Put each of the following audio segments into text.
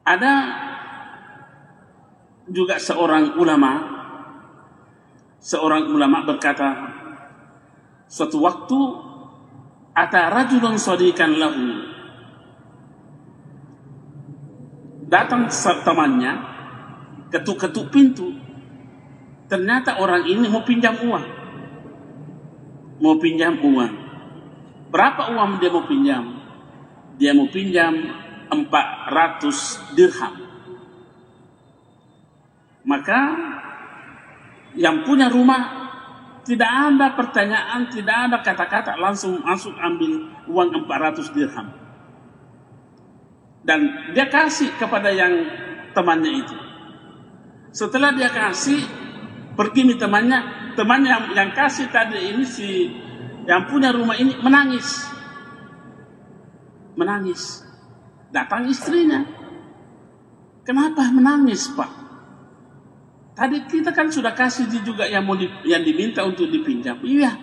Ada juga seorang ulama berkata, suatu waktu ata rajulun shadiqan lahu, datang temannya, ketuk-ketuk pintu. Ternyata orang ini mau pinjam uang. Berapa uang dia mau pinjam? Dia mau pinjam 400 dirham. Maka yang punya rumah tidak ada pertanyaan, tidak ada kata-kata, langsung masuk ambil uang 400 dirham. Dan dia kasih kepada yang temannya itu. Setelah dia kasih, pergi nih temannya yang kasih tadi ini, si yang punya rumah ini menangis. Datang istrinya. Kenapa menangis, Pak? Tadi kita kan sudah kasih dia juga yang diminta untuk dipinjam. Iya.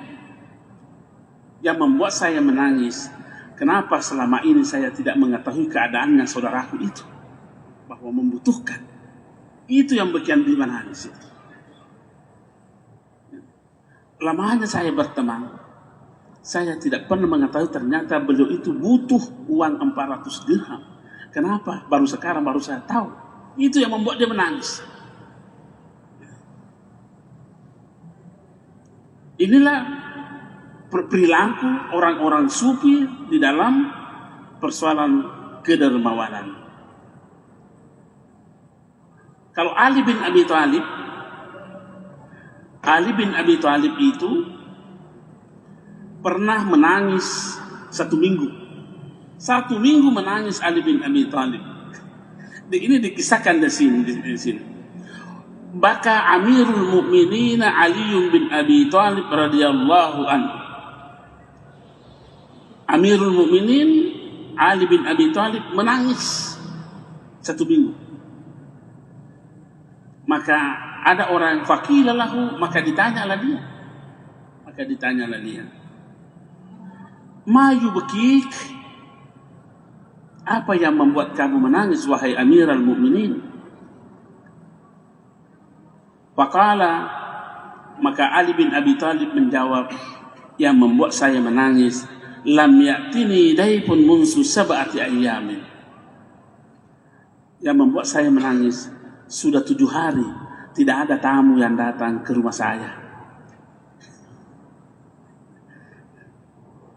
Yang membuat saya menangis, kenapa selama ini saya tidak mengetahui keadaannya saudaraku itu, bahwa membutuhkan. Itu yang bikin dia menangis itu. Lamanya saya berteman, saya tidak pernah mengetahui ternyata beliau itu butuh uang 400 dirham. Kenapa? Baru sekarang saya tahu. Itu yang membuat dia menangis. Inilah perilaku orang-orang sufi di dalam persoalan kedermawanan. Kalau Ali bin Abi Thalib itu pernah menangis 1 minggu. 1 minggu menangis Ali bin Abi Thalib. Ini dikisahkan di sini. Baka Amirul Mukminin Ali bin Abi Thalib radhiyallahu anhu. Amirul Mukminin Ali bin Abi Thalib menangis 1 minggu. Maka ada orang faqila lahu, maka ditanyalah dia. Ma yubkik? Apa yang membuat kamu menangis wahai Amirul Mukminin? Faqala, maka Ali bin Abi Thalib menjawab, yang membuat saya menangis, lam ya'tini dayfun munsu sab'ati ayyamin. Yang membuat saya menangis, sudah 7 hari tidak ada tamu yang datang ke rumah saya.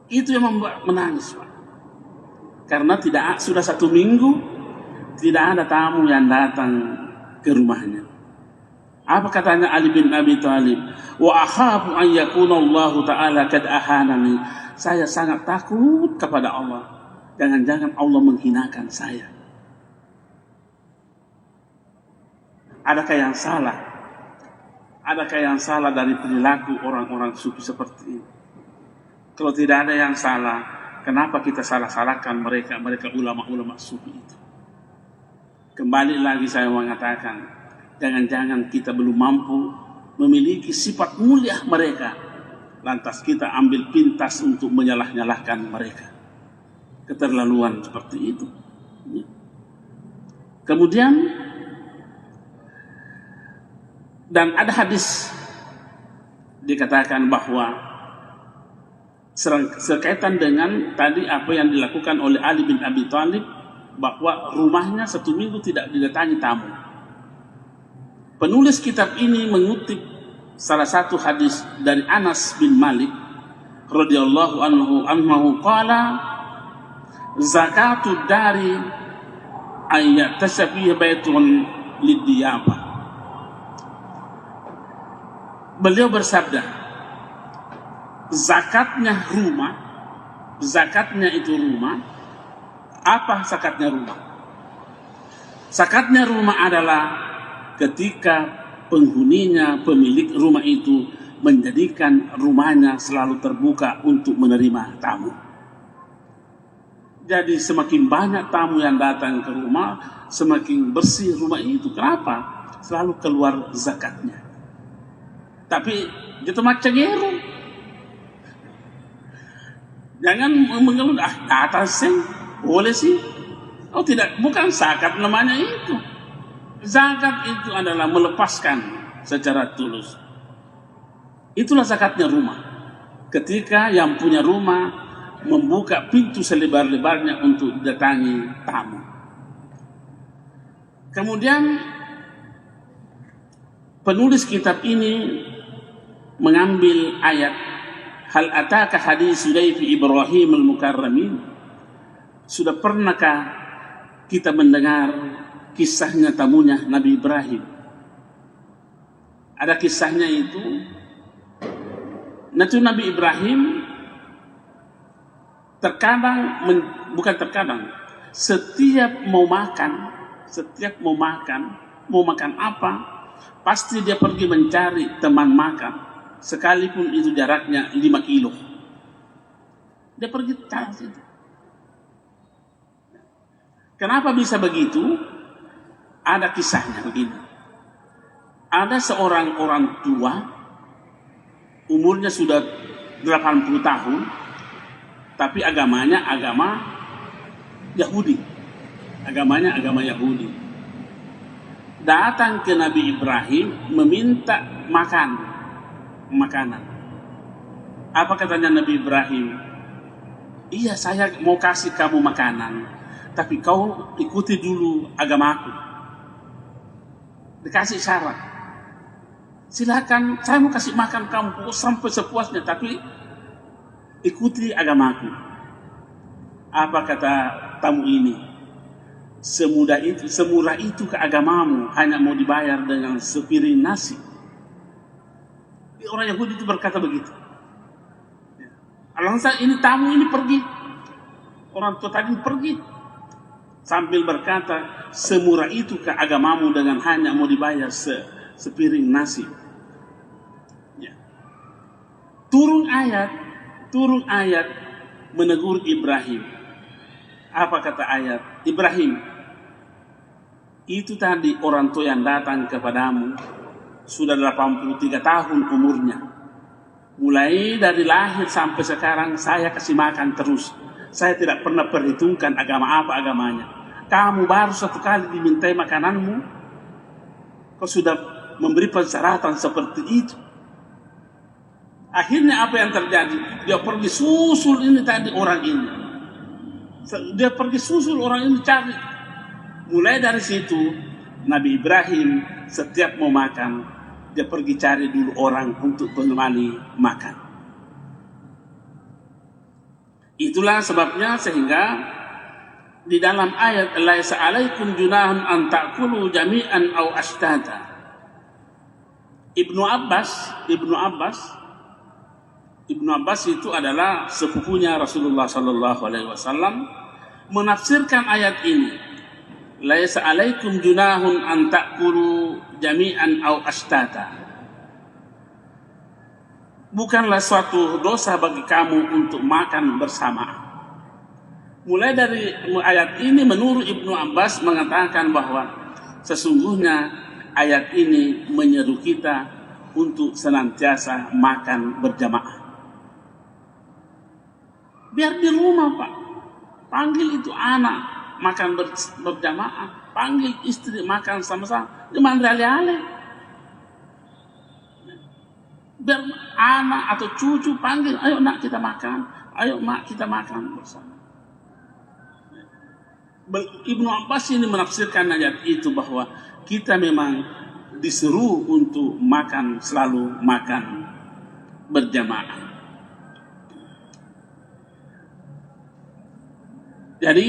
Itu yang membuat menangis, Pak. Karena sudah 1 minggu tidak ada tamu yang datang ke rumahnya. Apa katanya Ali bin Abi Thalib? Wa akhafu an yakuna Allah Ta'ala kad ahanani. Saya sangat takut kepada Allah. Jangan-jangan Allah menghinakan saya. Adakah yang salah? Adakah yang salah dari perilaku orang-orang sufi seperti ini? Kalau tidak ada yang salah, kenapa kita salah-salahkan mereka ulama-ulama sufi itu? Kembali lagi saya mengatakan, jangan-jangan kita belum mampu memiliki sifat mulia mereka, lantas kita ambil pintas untuk menyalah-nyalahkan mereka. Keterlaluan seperti itu. Kemudian, dan ada hadis dikatakan bahwa sekaitan dengan tadi apa yang dilakukan oleh Ali bin Abi Thalib, bahwa rumahnya 1 minggu tidak didatangi tamu. Penulis kitab ini mengutip salah satu hadis dari Anas bin Malik radhiyallahu anhu qala zakatu dari ayat tasyafiha baitun lidiyabah. Beliau bersabda, zakatnya itu rumah. Apa zakatnya rumah? Zakatnya rumah adalah ketika penghuninya, pemilik rumah itu menjadikan rumahnya selalu terbuka untuk menerima tamu. Jadi semakin banyak tamu yang datang ke rumah, semakin bersih rumah itu. Kenapa? Selalu keluar zakatnya. Tapi gitu macam itu. Jangan mengeluh, datang sih, boleh sih. Oh tidak, bukan zakat namanya itu. Zakat itu adalah melepaskan secara tulus. Itulah zakatnya rumah. Ketika yang punya rumah membuka pintu selebar-lebarnya untuk datangi tamu. Kemudian penulis kitab ini mengambil ayat hal ataka hadis Dzaifi Ibrahim al-Mukarramin. Sudah pernahkah kita mendengar kisahnya tamunya Nabi Ibrahim? Ada kisahnya itu. Nah, itu Nabi Ibrahim bukan terkadang, setiap mau makan apa, pasti dia pergi mencari teman makan, sekalipun itu jaraknya 5 kilo. Dia pergi cari situ. Kenapa bisa begitu? Ada kisahnya begini. Ada seorang orang tua, umurnya sudah 80 tahun, tapi agamanya agama Yahudi. Agamanya agama Yahudi. Datang ke Nabi Ibrahim meminta makanan. Apa katanya Nabi Ibrahim? Iya, saya mau kasih kamu makanan, tapi kau ikuti dulu agamaku. Dikasih syarat. Silakan, saya mau kasih makan kamu sampai sepuasnya, tapi ikuti agamaku. Apa kata tamu ini? Semurah itu ke agamamu, hanya mau dibayar dengan sepiring nasi. Orang Yahudi itu berkata begitu. Alhasil ini tamu ini pergi. Orang tua tadi pergi. Sambil berkata, semurah itu ke agamamu dengan hanya mau dibayar sepiring nasi. Turun ayat menegur Ibrahim. Apa kata ayat? Ibrahim, itu tadi orang tua yang datang kepadamu sudah 83 tahun umurnya. Mulai dari lahir sampai sekarang saya kasih makan terus. Saya tidak pernah perhitungkan agama apa agamanya. Kamu baru 1 kali dimintai makananmu, kau sudah memberi persyaratan seperti itu. Akhirnya apa yang terjadi? Dia pergi susul ini tadi orang ini. Dia pergi susul orang ini cari. Mulai dari situ Nabi Ibrahim setiap mau makan, dia pergi cari dulu orang untuk menemani makan. Itulah sebabnya sehingga di dalam ayat laisa alaikum junahun an ta'kulu jami'an aw ashtata. Ibnu Abbas itu adalah sepupunya Rasulullah sallallahu alaihi wasallam, menafsirkan ayat ini. Laisa alaikum junahun an ta'kulu jami'an aw ashtata. Bukanlah suatu dosa bagi kamu untuk makan bersama. Mulai dari ayat ini menurut Ibnu Abbas mengatakan bahwa sesungguhnya ayat ini menyeru kita untuk senantiasa makan berjamaah. Biar di rumah, Pak. Panggil itu anak makan berjamaah, panggil istri makan sama-sama. Jangan ale-ale. Biar anak atau cucu panggil, ayo nak kita makan, ayo mak kita makan bersama. Ibnu Abbas ini menafsirkan ayat itu bahwa kita memang disuruh untuk selalu makan berjamaah. Jadi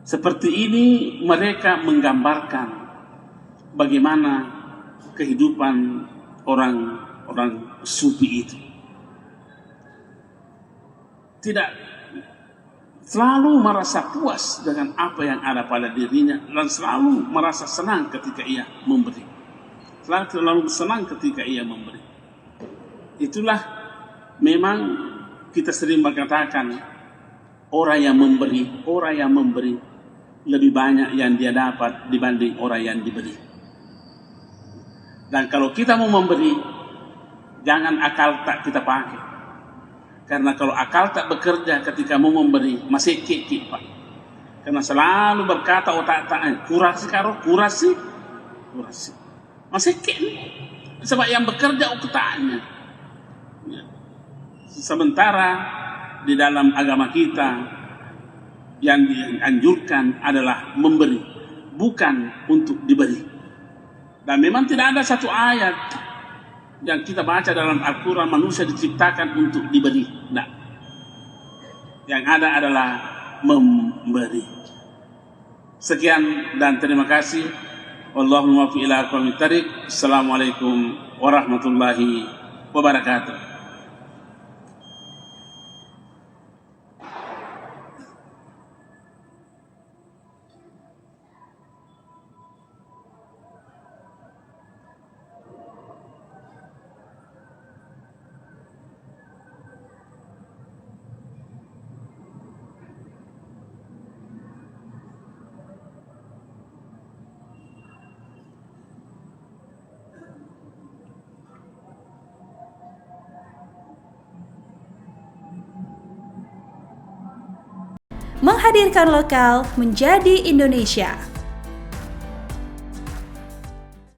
seperti ini mereka menggambarkan bagaimana kehidupan orang sufi itu. Tidak selalu merasa puas dengan apa yang ada pada dirinya dan selalu merasa senang ketika ia memberi. Selalu senang ketika ia memberi. Itulah memang kita sering berkatakan orang yang memberi lebih banyak yang dia dapat dibanding orang yang diberi. Dan kalau kita mau memberi, jangan akal tak kita pakai. Karena kalau akal tak bekerja ketika mau memberi, masih kikik, Pak. Karena selalu berkata otak-otak, kurasi karo, kurasi. Masih sebab yang bekerja otaknya. Ya. Sementara di dalam agama kita yang dianjurkan adalah memberi, bukan untuk diberi. Dan memang tidak ada satu ayat yang kita baca dalam Al-Quran manusia diciptakan untuk diberi. Nah, yang ada adalah memberi. Sekian dan terima kasih. Wallahumma fi ila aqwamit thariq. Assalamualaikum warahmatullahi wabarakatuh. Menghadirkan lokal menjadi Indonesia.